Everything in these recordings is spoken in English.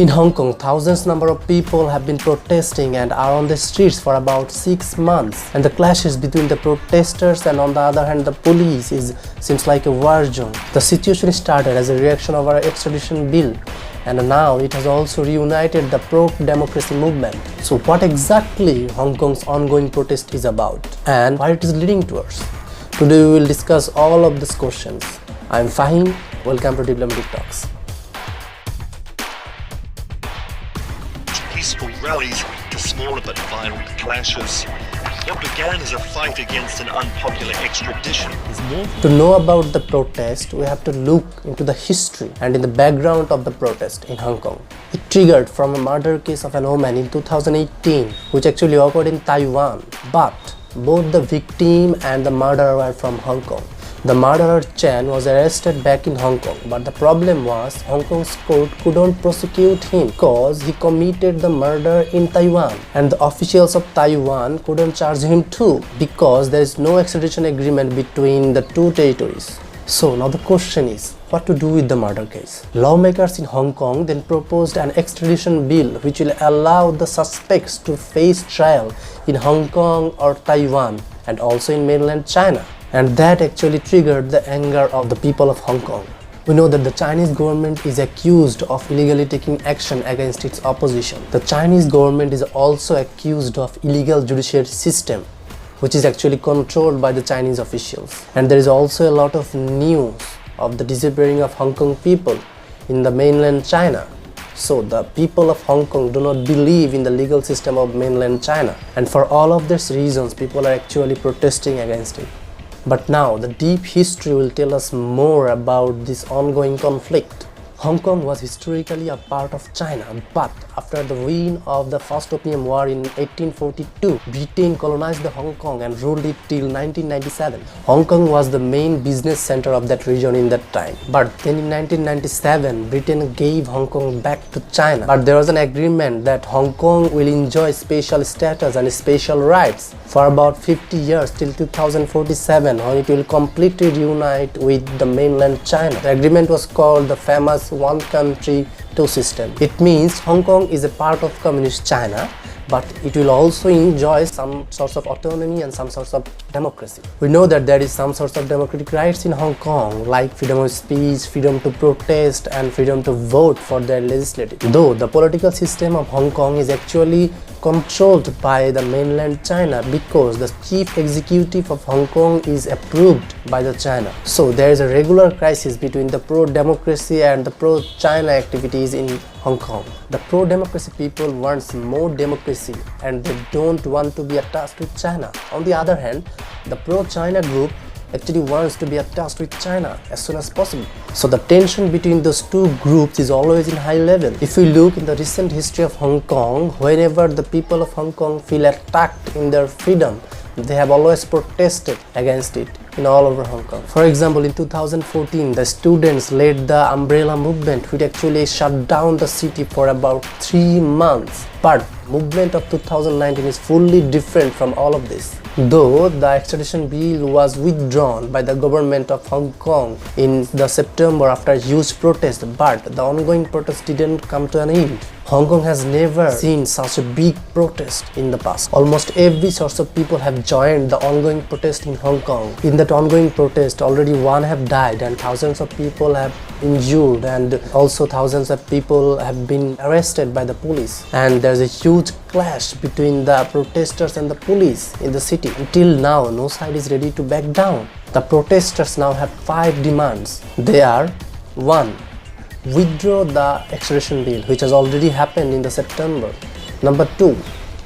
In Hong Kong, thousands number of people have been protesting and are on the streets for about 6 months. And the clashes between the protesters and on the other hand the police seems like a war zone. The situation started as a reaction of our extradition bill, and now it has also reunited the pro-democracy movement. So what exactly Hong Kong's ongoing protest is about and where it is leading towards? Today we will discuss all of these questions. I am Fahim. Welcome to Diplomatic Talks. Peaceful rallies to smaller but violent clashes. What began as a fight against an unpopular extradition is more. To know about the protest, we have to look into the history and in the background of the protest in Hong Kong. It triggered from a murder case of an woman in 2018, which actually occurred in Taiwan. But both the victim and the murderer were from Hong Kong. The murderer Chen was arrested back in Hong Kong, but the problem was Hong Kong's court couldn't prosecute him because he committed the murder in Taiwan, and the officials of Taiwan couldn't charge him too because there is no extradition agreement between the two territories. So now the question is, what to do with the murder case? Lawmakers in Hong Kong then proposed an extradition bill which will allow the suspects to face trial in Hong Kong or Taiwan and also in mainland China. And that actually triggered the anger of the people of Hong Kong. We know that the Chinese government is accused of illegally taking action against its opposition. The Chinese government is also accused of illegal judiciary system, which is actually controlled by the Chinese officials. And there is also a lot of news of the disappearing of Hong Kong people in the mainland China. So the people of Hong Kong do not believe in the legal system of mainland China. And for all of these reasons, people are actually protesting against it. But now, the deep history will tell us more about this ongoing conflict. Hong Kong was historically a part of China, but after the win of the First Opium War in 1842, Britain colonized the Hong Kong and ruled it till 1997. Hong Kong was the main business center of that region in that time. But then in 1997, Britain gave Hong Kong back to China. But there was an agreement that Hong Kong will enjoy special status and special rights for about 50 years till 2047, when it will completely reunite with the mainland China. The agreement was called the famous one country, two system. It means Hong Kong is a part of communist China, but it will also enjoy some sorts of autonomy and some sorts of democracy. We know that there is some sorts of democratic rights in Hong Kong, like freedom of speech, freedom to protest, and freedom to vote for their legislative. Though the political system of Hong Kong is actually controlled by the mainland China because the chief executive of Hong Kong is approved by the China. So there is a regular crisis between the pro-democracy and the pro-China activities in Hong Kong. The pro-democracy people want more democracy and they don't want to be attached with China. On the other hand, the pro-China group actually wants to be attached with China as soon as possible. So the tension between those two groups is always in high level. If we look in the recent history of Hong Kong, whenever the people of Hong Kong feel attacked in their freedom, they have always protested against it in all over Hong Kong. For example, in 2014, the students led the umbrella movement, which actually shut down the city for about 3 months. But movement of 2019 is fully different from all of this. Though the extradition bill was withdrawn by the government of Hong Kong in the September after huge protest, but the ongoing protest didn't come to an end. Hong Kong has never seen such a big protest in the past. Almost every source of people have joined the ongoing protest in Hong Kong. In that ongoing protest, already one have died and thousands of people have injured, and also thousands of people have been arrested by the police. And there's a huge clash between the protesters and the police in the city. Until now, no side is ready to back down. The protesters now have 5 demands. They are: 1. Withdraw the extradition bill, which has already happened in the September. Number 2.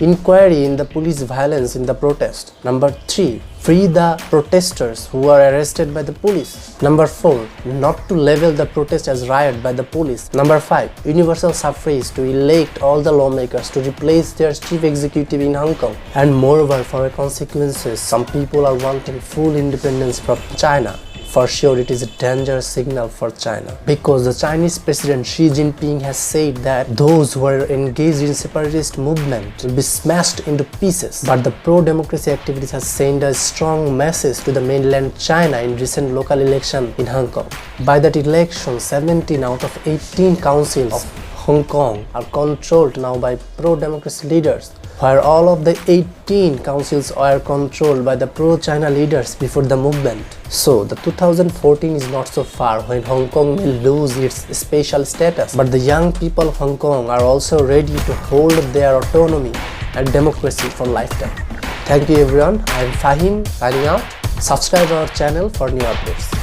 Inquiry in the police violence in the protest. Number 3. Free the protesters who were arrested by the police. Number 4. Not to level the protest as riot by the police. Number 5. Universal suffrage, to elect all the lawmakers to replace their chief executive in Hong Kong. And moreover, for consequences, some people are wanting full independence from China. For sure, it is a dangerous signal for China, because the Chinese President Xi Jinping has said that those who are engaged in separatist movement will be smashed into pieces. But the pro-democracy activities has sent a strong message to the mainland China in recent local election in Hong Kong. By that election, 17 out of 18 councils of Hong Kong are controlled now by pro-democracy leaders, where all of the 18 councils were controlled by the pro-China leaders before the movement. So the 2014 is not so far when Hong Kong will lose its special status, but the young people of Hong Kong are also ready to hold their autonomy and democracy for lifetime. Thank you everyone. I am Fahim signing out. Subscribe our channel for new updates.